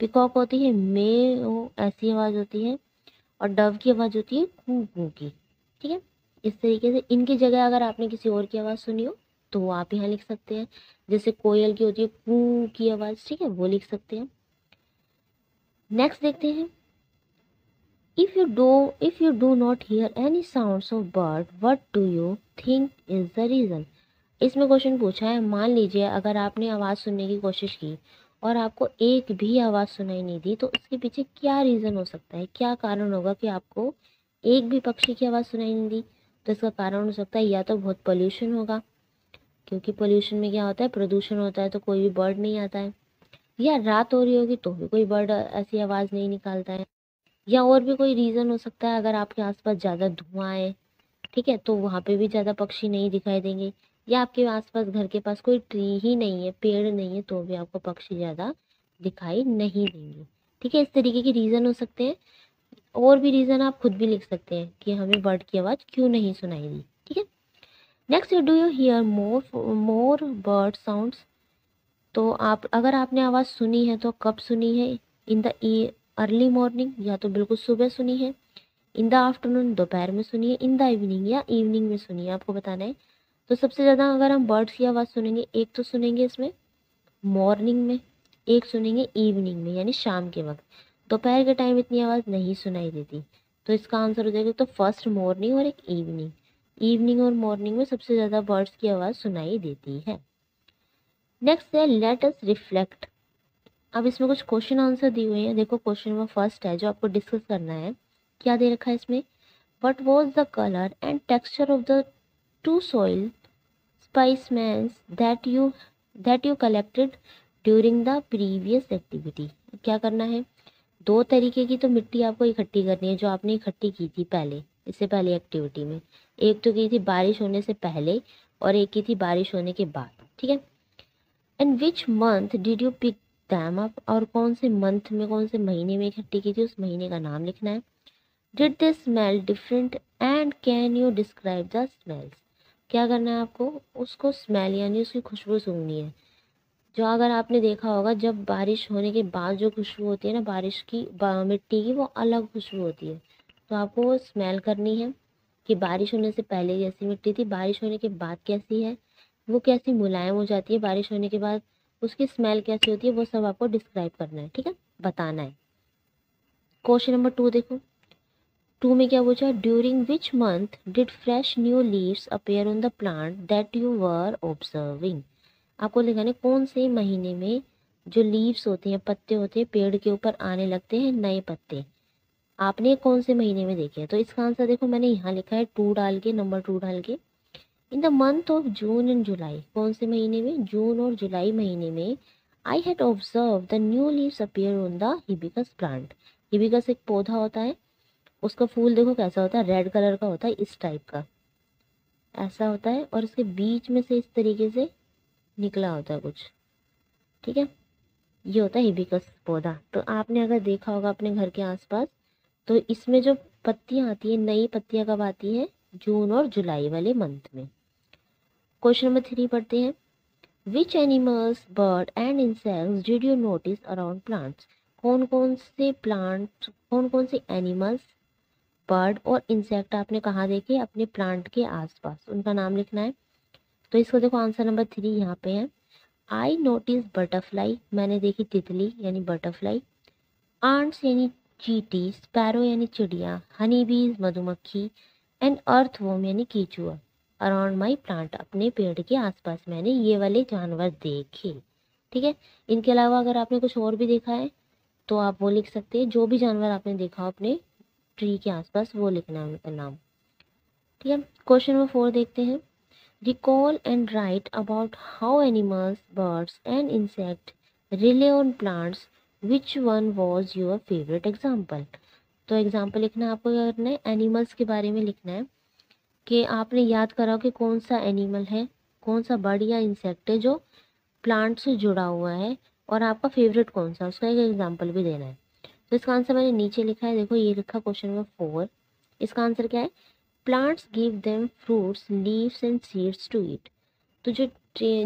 पिकॉक होती है मे ओ ऐसी आवाज़ होती है, और डव की आवाज़ होती है कू कू की। ठीक है, इस तरीके से इनकी जगह अगर आपने किसी और की आवाज़ सुनी हो तो वो आप यहाँ लिख सकते हैं। जैसे कोयल की होती है कू की आवाज़, ठीक है, वो लिख सकते हैं। नेक्स्ट देखते हैं, if you do not here any sounds of bird what do you think is the reason. इसमें क्वेश्चन पूछा है, मान लीजिए अगर आपने आवाज़ सुनने की कोशिश की और आपको एक भी आवाज़ सुनाई नहीं दी, तो उसके पीछे क्या रीज़न हो सकता है, क्या कारण होगा कि आपको एक भी पक्षी की आवाज़ सुनाई नहीं दी? तो इसका कारण हो सकता है या तो बहुत पोल्यूशन होगा, क्योंकि पोल्यूशन में क्या होता है, प्रदूषण होता है तो कोई भी बर्ड नहीं आता है, या रात हो रही होगी तो भी कोई बर्ड ऐसी आवाज़ नहीं निकालता है, या और भी कोई रीज़न हो सकता है, अगर आपके आसपास ज़्यादा धुआं है, ठीक है, तो वहाँ पे भी ज़्यादा पक्षी नहीं दिखाई देंगे, या आपके आसपास घर के पास कोई ट्री ही नहीं है, पेड़ नहीं है, तो भी आपको पक्षी ज़्यादा दिखाई नहीं देंगे। ठीक है, इस तरीके के रीज़न हो सकते हैं। और भी रीज़न आप खुद भी लिख सकते हैं कि हमें बर्ड की आवाज़ क्यों नहीं सुनाई दी। ठीक है, next, do you here more bird sounds? तो आप, अगर आपने आवाज़ सुनी है तो कब सुनी है? इन द अर्ली मॉर्निंग, या तो बिल्कुल सुबह सुनी है, इन द आफ्टरनून, दोपहर में सुनिए, इन द इवनिंग या इवनिंग में सुनिए, आपको बताना है। तो सबसे ज़्यादा अगर हम बर्ड्स की आवाज़ सुनेंगे, एक तो सुनेंगे इसमें मॉर्निंग में, एक सुनेंगे इवनिंग में यानी शाम के वक्त। दोपहर के टाइम इतनी आवाज़ नहीं सुनाई देती, तो इसका आंसर हो जाएगा तो फर्स्ट मॉर्निंग और एक इवनिंग। इवनिंग और मॉर्निंग में सबसे ज़्यादा बर्ड्स की आवाज़ सुनाई देती है। नेक्स्ट है लेट अस रिफ्लेक्ट। अब इसमें कुछ क्वेश्चन आंसर दिए हुए हैं। देखो, क्वेश्चन नंबर फर्स्ट है जो आपको डिस्कस करना है। क्या दे रखा है इसमें? What was the color and texture of the two soil specimens that you collected during the previous activity? क्या करना है? दो तरीके की तो मिट्टी आपको इकट्ठी करनी है जो आपने इकट्ठी की थी पहले, इससे पहले एक्टिविटी में। एक तो की थी बारिश होने से पहले और एक की थी बारिश होने के बाद। ठीक है, and which month did you pick them up? और कौन से मंथ में, कौन से महीने में इकट्ठी की थी, उस महीने का नाम लिखना है। Did they smell different and can you describe the smells? क्या करना है आपको? उसको स्मेल यानी उसकी खुशबू सूंघनी है। जो अगर आपने देखा होगा, जब बारिश होने के बाद जो खुशबू होती है ना बारिश की, मिट्टी की, वो अलग खुशबू होती है। तो आपको वो स्मेल करनी है कि बारिश होने से पहले कैसी मिट्टी थी, बारिश होने के बाद कैसी है, वो कैसी मुलायम हो जाती है बारिश होने के बाद, उसकी स्मेल कैसी होती है, वो सब आपको डिस्क्राइब करना है। ठीक है, बताना है। क्वेश्चन नंबर 2 देखो, 2 में क्या पूछा? During which month did fresh new leaves appear on the plant that you were observing? आपको लिखाना है कौन से महीने में जो लीव्स होते हैं, पत्ते होते हैं, पेड़ के ऊपर आने लगते हैं नए पत्ते, आपने कौन से महीने में देखे हैं? तो इसका आंसर देखो, मैंने यहाँ लिखा है 2 डाल के, नंबर 2 डाल के, in the month of June and July. कौन से महीने में? जून और जुलाई महीने में। I had observe the new leaves appear on the hibiscus plant. Hibiscus एक पौधा होता है, उसका फूल देखो कैसा होता है, रेड कलर का होता है, इस टाइप का ऐसा होता है, और इसके बीच में से इस तरीके से निकला होता है कुछ। ठीक है, ये होता है हिबिस्कस पौधा। तो आपने अगर देखा होगा अपने घर के आसपास, तो इसमें जो पत्तियां आती है, नई पत्तियां कब आती है? जून और जुलाई वाले मंथ में। क्वेश्चन नंबर 3 पढ़ते हैं। Which animals, bird and insects did you notice around plants? कौन कौन से प्लांट, कौन कौन से एनिमल्स, बर्ड और इंसेक्ट आपने कहाँ देखे? अपने प्लांट के आसपास, उनका नाम लिखना है। तो इसको देखो, आंसर नंबर 3 यहाँ पे है। आई नोटिस बटरफ्लाई, मैंने देखी तितली यानी बटरफ्लाई, आंट्स यानी चीटी, स्पैरो यानी चिड़िया, हनी बीज मधुमक्खी, एंड अर्थवर्म यानी कीचुआ, अराउंड माई प्लांट, अपने पेड़ के आसपास मैंने ये वाले जानवर देखे। ठीक है, इनके अलावा अगर आपने कुछ और भी देखा है तो आप वो लिख सकते हैं। जो भी जानवर आपने देखा हो अपने ट्री के आसपास, वो लिखना है उनका नाम। ठीक है, क्वेश्चन नंबर 4 देखते हैं। Recall and right about how animals, birds and insect relay on plants, which one was your favourite example? तो एग्जाम्पल लिखना है आपको, क्या करना है? एनिमल्स के बारे में लिखना है कि आपने याद करा कि कौन सा एनिमल है, कौन सा बर्ड या इंसेक्ट है जो प्लांट से जुड़ा हुआ है, और आपका फेवरेट कौन सा, उसका एक एग्जाम्पल भी देना है। तो इसका आंसर मैंने नीचे लिखा है, देखो ये लिखा क्वेश्चन नंबर 4। इसका आंसर क्या है? Plants give them fruits, leaves and seeds to eat. तो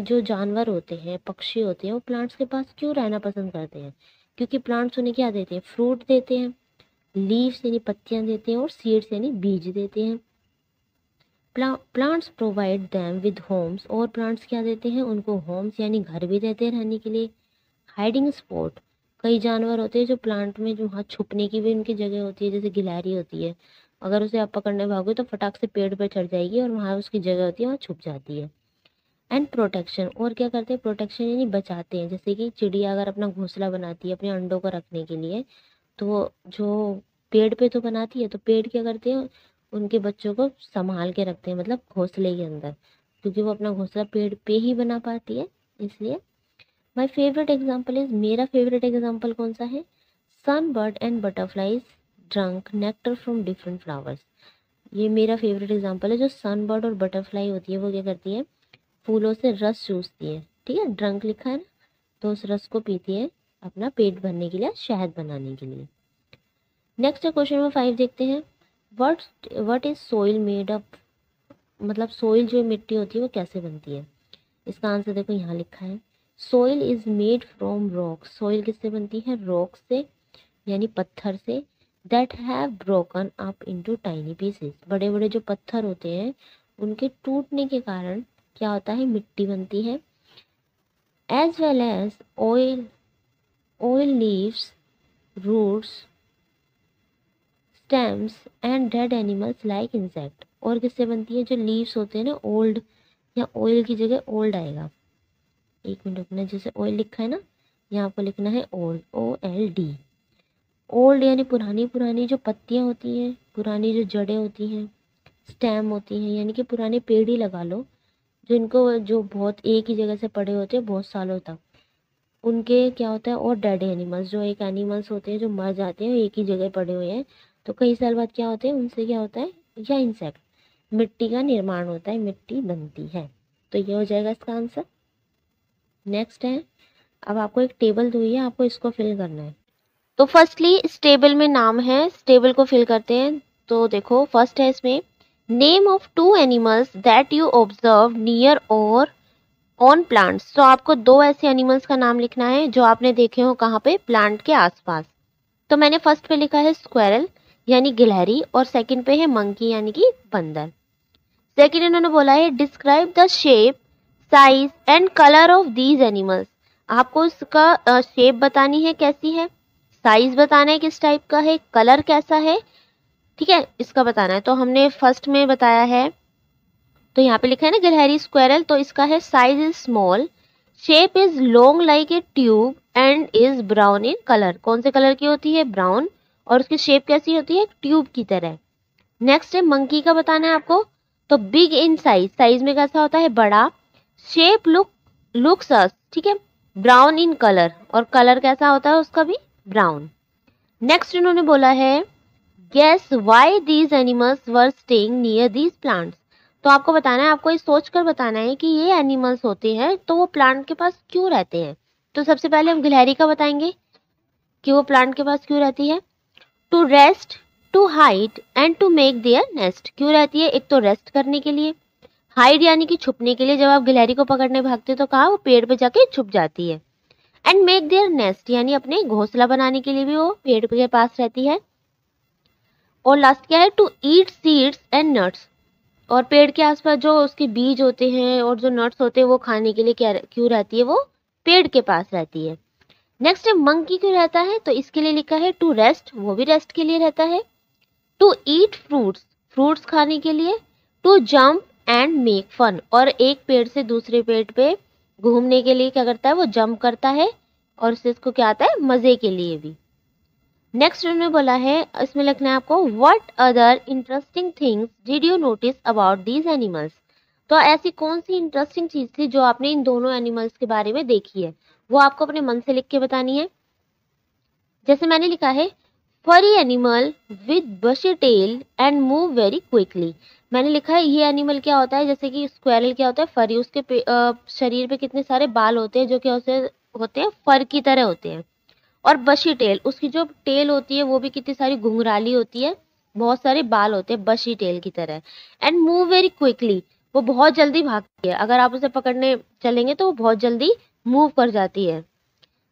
जो जानवर होते हैं, पक्षी होते हैं, वो प्लांट्स के पास क्यों रहना पसंद करते हैं? क्योंकि प्लांट्स उन्हें क्या देते हैं? फ्रूट देते हैं, लीव्स यानी पत्तियां देते हैं, और सीड्स यानी बीज देते हैं। Plants provide them with homes, और प्लांट्स क्या देते हैं? उनको होम्स यानी घर भी देते हैं रहने के लिए। हाइडिंग स्पॉट, कई जानवर होते हैं जो प्लांट में, जो वहाँ छुपने की भी उनकी जगह होती है, जैसे गिलहरी होती है, अगर उसे आप पकड़ने भागोगे तो फटाक से पेड़ पर चढ़ जाएगी और वहाँ उसकी जगह होती है, वहाँ छुप जाती है। एंड प्रोटेक्शन, और क्या करते हैं, प्रोटेक्शन यानी बचाते हैं। जैसे कि चिड़िया अगर अपना घोंसला बनाती है अपने अंडों को रखने के लिए, तो वो जो पेड़ पे तो बनाती है, तो पेड़ क्या करते हैं, उनके बच्चों को संभाल के रखते हैं, मतलब घोंसले के अंदर, क्योंकि वो अपना घोंसला पेड़ पे ही बना पाती है, इसलिए। माई फेवरेट एग्जाम्पल इज, मेरा फेवरेट एग्जाम्पल कौन सा है, sunbird and butterflies drunk nectar from different flowers. ये मेरा फेवरेट एग्जाम्पल है। जो सन बर्ड और बटरफ्लाई होती है वो क्या करती है, फूलों से रस चूसती है, ठीक है, ड्रंक लिखा है ना, तो उस रस को पीती है अपना पेट भरने के लिए, शहद बनाने के लिए। नेक्स्ट क्वेश्चन नंबर 5 देखते हैं, what is soil made up, मतलब सोइल जो मिट्टी होती है वो कैसे बनती है। इसका आंसर देखो यहाँ लिखा है, soil is made from rock. Soil किससे बनती है, रॉक से, यानी पत्थर से, that have broken up into tiny pieces. बड़े बड़े जो पत्थर होते हैं उनके टूटने के कारण क्या होता है, मिट्टी बनती है। As well as oil leaves, roots, stems and dead animals like insect. और किससे बनती है, जो लीव्स होते हैं ना, ओल्ड, या ऑयल की जगह ओल्ड आएगा, एक मिनट रुकना, जैसे ऑयल लिखा है ना, यहाँ पर लिखना है ओल्ड, OLD। ओल्ड यानी पुरानी, पुरानी जो पत्तियाँ होती हैं, पुरानी जो जड़ें होती हैं, स्टेम होती हैं, यानी कि पुराने पेड़ ही लगा लो, जो इनको जो बहुत एक ही जगह से पड़े होते हैं बहुत सालों तक, उनके क्या होता है, और डेड एनिमल्स, जो एक एनिमल्स होते हैं जो मर जाते हैं, एक ही जगह पड़े हुए हैं, तो कई साल बाद क्या होते हैं, उनसे क्या होता है, या इंसेक्ट, मिट्टी का निर्माण होता है, मिट्टी बनती है। तो ये हो जाएगा इसका आंसर। नेक्स्ट है, अब आपको एक टेबल दी हुई है, आपको इसको फिल करना है। तो फर्स्टली इस टेबल में नाम है, इस टेबल को फिल करते हैं। तो देखो फर्स्ट है इसमें, name of 2 animals that you observe near और ऑन प्लांट्स। तो आपको 2 ऐसे एनिमल्स का नाम लिखना है जो आपने देखे हो कहाँ पे, प्लांट के आसपास। तो मैंने फर्स्ट पे लिखा है स्क्वेरल यानी गिलहरी, और सेकंड पे है मंकी यानी कि बंदर। सेकंड इन्होंने बोला है, describe the shape, size and colour of these animals. आपको इसका शेप बतानी है कैसी है, साइज बताना है किस टाइप का है, कलर कैसा है, ठीक है, इसका बताना है। तो हमने फर्स्ट में बताया है, तो यहाँ पे लिखा है ना गिलहरी स्क्वेरल, तो इसका है size is small, shape is long like a tube and is brown in colour. कौन से कलर की होती है, ब्राउन, और उसकी शेप कैसी होती है, ट्यूब की तरह। नेक्स्ट है मंकी का बताना है आपको, तो बिग इन साइज, साइज में कैसा होता है, बड़ा, शेप लुक्स अस, ठीक है, ब्राउन इन कलर, और कलर कैसा होता है उसका भी, ब्राउन। नेक्स्ट इन्होंने बोला है, guess why these animals were staying near these plants. तो आपको बताना है, आपको ये सोच कर बताना है कि ये एनिमल्स होते हैं तो वो प्लांट के पास क्यों रहते हैं। तो सबसे पहले हम गिलहरी का बताएंगे कि वो प्लांट के पास क्यों रहती है। To rest, to hide and to make their nest. क्यों रहती है, एक तो रेस्ट करने के लिए, हाइड यानी कि छुपने के लिए, जब आप गिलहरी को पकड़ने भागते हो तो कहाँ, वो पेड़ पे जाके छुप जाती है। एंड मेक देयर नेस्ट यानी अपने घोंसला बनाने के लिए भी वो पेड़ के पास रहती है। और लास्ट क्या है, to eat seeds and nuts. और पेड़ के आसपास जो उसके बीज होते हैं और जो नट्स होते हैं वो खाने के लिए क्या क्यों रहती है, वो पेड़ के पास रहती है। नेक्स्ट है मंकी क्यों रहता है, तो इसके लिए लिखा है टू रेस्ट, वो भी रेस्ट के लिए रहता है। टू ईट फ्रूट्स, फ्रूट्स खाने के लिए। To jump and make fun, और एक पेड़ से दूसरे पेड़ पे घूमने के लिए क्या करता है, वो जंप करता है, और उससे इसको क्या आता है, मजे के लिए भी। नेक्स्ट उन्होंने बोला है, इसमें लिखना है आपको, what other interesting things did you notice about these animals. तो ऐसी कौन सी इंटरेस्टिंग चीज थी जो आपने इन दोनों एनिमल्स के बारे में देखी है, वो आपको अपने मन से लिख के बतानी है। जैसे मैंने लिखा है, furry animal with bushy tail and move very quickly. मैंने लिखा है ये एनिमल क्या होता है, जैसे कि स्क्वेरल क्या होता है, फरी, उसके शरीर पे कितने सारे बाल होते हैं जो कि उसे होते हैं फर की तरह होते हैं। और बशी टेल, उसकी जो टेल होती है वो भी कितनी सारी घुंघराली होती है, बहुत सारे बाल होते हैं बशी टेल की तरह। एंड मूव वेरी क्विकली, वो बहुत जल्दी भागती है, अगर आप उसे पकड़ने चलेंगे तो वो बहुत जल्दी मूव कर जाती है।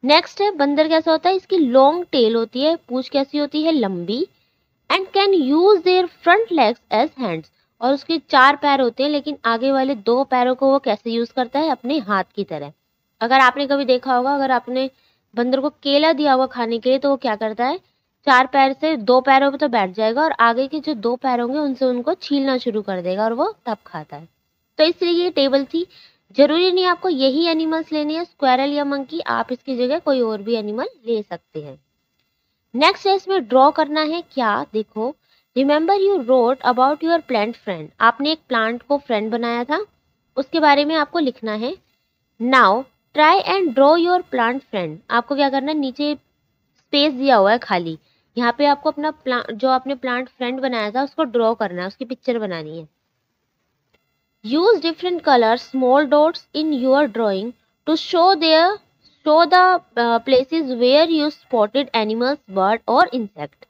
नेक्स्ट है बंदर कैसा होता है, इसकी लॉन्ग टेल होती है, पूंछ कैसी होती है, लंबी। And can use their front legs as hands, और उसके 4 पैर होते हैं लेकिन आगे वाले 2 पैरों को वो कैसे यूज करता है, अपने हाथ की तरह। अगर आपने कभी देखा होगा, अगर आपने बंदर को केला दिया होगा खाने के लिए तो वो क्या करता है, 4 पैर से 2 पैरों पे तो बैठ जाएगा और आगे के जो 2 पैर होंगे उनसे उनको छीलना शुरू कर देगा और वो तब खाता है। तो इस तरीके की टेबल थी जरूरी नहीं आपको यही एनिमल्स लेने हैं, स्क्वायरल या मंकी, आप इसकी जगह कोई और भी एनिमल ले सकते हैं। नेक्स्ट है इसमें ड्रॉ करना है क्या, देखो remember you wrote about your plant friend, आपने एक प्लांट को फ्रेंड बनाया था, उसके बारे में आपको लिखना है। Now try and draw your plant friend, आपको क्या करना है, नीचे स्पेस दिया हुआ है खाली, यहाँ पे आपको अपना जो आपने प्लांट फ्रेंड बनाया था उसको ड्रॉ करना है, उसकी पिक्चर बनानी है। Use different colours small dots in your drawing to show the places where you spotted animals bird और इंसेक्ट।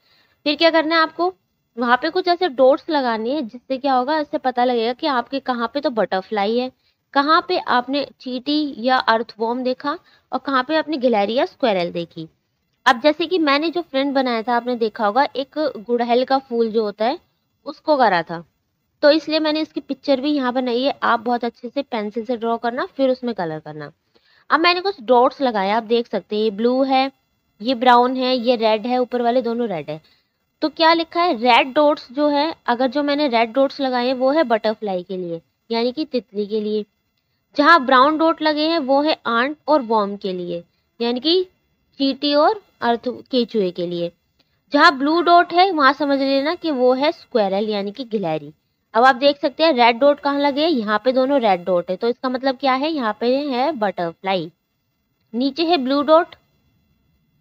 फिर क्या करना है आपको, वहाँ पे कुछ ऐसे डॉट्स लगाने हैं जिससे क्या होगा, इससे पता लगेगा कि आपके कहाँ पे तो बटरफ्लाई है, कहाँ पे आपने चींटी या अर्थवॉर्म देखा, और कहाँ पे आपने गिलहरी या स्क्वेरल देखी। अब जैसे कि मैंने जो फ्रेंड बनाया था, आपने देखा होगा एक गुड़हल का फूल जो होता है उसको करा था, तो इसलिए मैंने इसकी पिक्चर भी यहाँ बनाई है। आप बहुत अच्छे से पेंसिल से ड्रॉ करना, फिर उसमें कलर करना। अब मैंने कुछ डॉट्स लगाए, आप देख सकते हैं, ये ब्लू है, ये ब्राउन है, ये रेड है, ऊपर वाले दोनों रेड है। तो क्या लिखा है, रेड डॉट्स जो है, अगर जो मैंने रेड डॉट्स लगाए हैं वो है बटरफ्लाई के लिए, यानी कि तितली के लिए। जहाँ ब्राउन डॉट लगे हैं वो है आंट और वॉर्म के लिए, यानी कि चींटी और अर्थ केचुए के लिए। जहाँ ब्लू डॉट है वहां समझ लेना कि वो है स्क्वेरल यानी कि गिलहरी। अब आप देख सकते हैं रेड डॉट कहाँ लगे हैं, यहाँ पे दोनों रेड डॉट है, तो इसका मतलब क्या है, यहाँ पे है बटरफ्लाई। नीचे है ब्लू डॉट,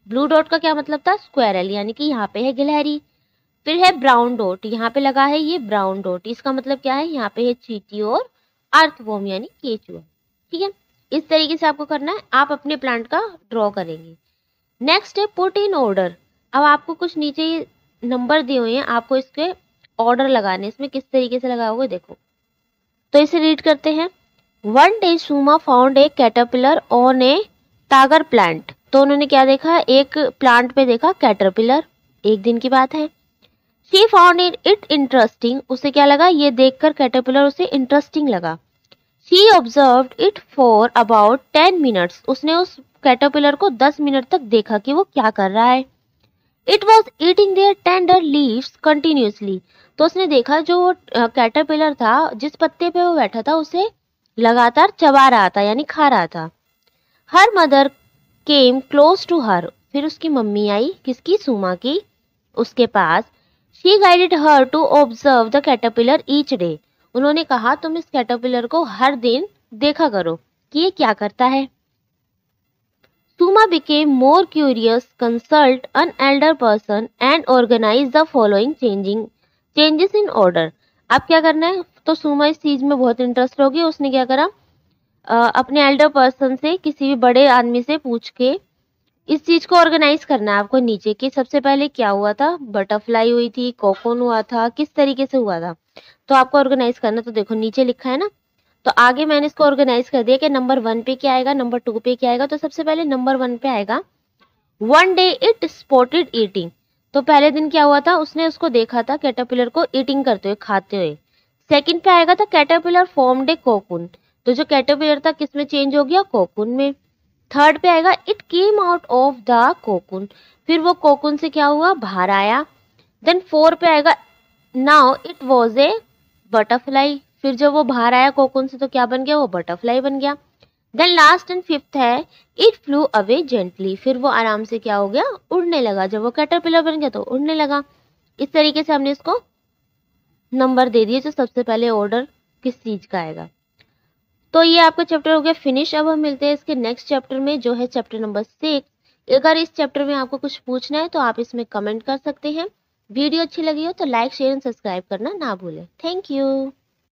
ब्लू डॉट का क्या मतलब था, स्क्वेरल यानी कि यहाँ पे है गिलहरी। फिर है ब्राउन डॉट, यहाँ पे लगा है ये ब्राउन डॉट, इसका मतलब क्या है, यहाँ पे है चींटी और अर्थवॉर्म यानी केचुआ। ठीक है, इस तरीके से आपको करना है, आप अपने प्लांट का ड्रॉ करेंगे। नेक्स्ट है पुट इन ऑर्डर। अब आपको कुछ नीचे ये नंबर दिए हुए हैं, आपको इसके ऑर्डर लगाने, इसमें किस तरीके से लगाओगे देखो। तो इसे रीड करते हैं। One day Suma found a caterpillar on a tagar plant. तो उन्होंने क्या देखा, एक प्लांट पे देखा कैटरपिलर, एक दिन की बात है। शी फाउंड इट इंटरेस्टिंग, उसे क्या लगा, ये देखकर कैटरपिलर उसे इंटरेस्टिंग लगा। She observed it for about 10 minutes, उसने उस कैटरपिलर को 10 मिनट तक देखा कि वो क्या कर रहा है। It was eating their tender leaves continuously, तो उसने देखा जो कैटरपिलर था, जिस पत्ते पे वो बैठा था उसे लगातार चबा रहा था यानी खा रहा था। Her mother came close to her, फिर उसकी मम्मी आई, किसकी, सुमा की, उसके पास। She guided her to observe the caterpillar each day, उन्होंने कहा तुम इस कैटरपिलर को हर दिन देखा करो कि ये क्या करता है। Suma became more curious, consult an elder person and organize the following changes in order। अब क्या करना है, तो सुमा इस चीज में बहुत इंटरेस्ट होगी, उसने क्या करा, अपने एल्डर पर्सन से, किसी भी बड़े आदमी से पूछ के इस चीज को ऑर्गेनाइज करना है आपको नीचे कि सबसे पहले क्या हुआ था, बटरफ्लाई हुई थी, कोकून हुआ था, किस तरीके से हुआ था, तो आपको ऑर्गेनाइज करना। तो देखो नीचे लिखा है ना, तो आगे मैंने इसको ऑर्गेनाइज कर दिया कि नंबर 1 पे क्या आएगा, नंबर 2 पे क्या आएगा। तो सबसे पहले नंबर 1 पे आएगा one day it spotted eating, तो पहले दिन क्या हुआ था, उसने उसको देखा था कैटरपिलर को ईटिंग करते हुए, खाते हुए। सेकंड पे आएगा था कैटरपिलर फॉर्म्ड ए कोकून, तो जो कैटरपिलर था किसमें चेंज हो गया, कोकून में। थर्ड पे आएगा it came out of the cocoon, फिर वो कोकून से क्या हुआ, बाहर आया। देन 4 पे आएगा now it was a butterfly, फिर जब वो बाहर आया कोकून से तो क्या बन गया, वो बटरफ्लाई बन गया। देन लास्ट एंड फिफ्थ है इट फ्लू अवे जेंटली, फिर वो आराम से क्या हो गया, उड़ने लगा, जब वो कैटरपिलर बन गया तो उड़ने लगा। इस तरीके से हमने इसको नंबर दे दिए जो सबसे पहले ऑर्डर किस चीज का आएगा। तो ये आपका चैप्टर हो गया फिनिश। अब हम मिलते हैं इसके नेक्स्ट चैप्टर में जो है चैप्टर नंबर 6। अगर इस चैप्टर में आपको कुछ पूछना है तो आप इसमें कमेंट कर सकते हैं। वीडियो अच्छी लगी हो तो लाइक शेयर एंड सब्सक्राइब करना ना भूलें। Thank you.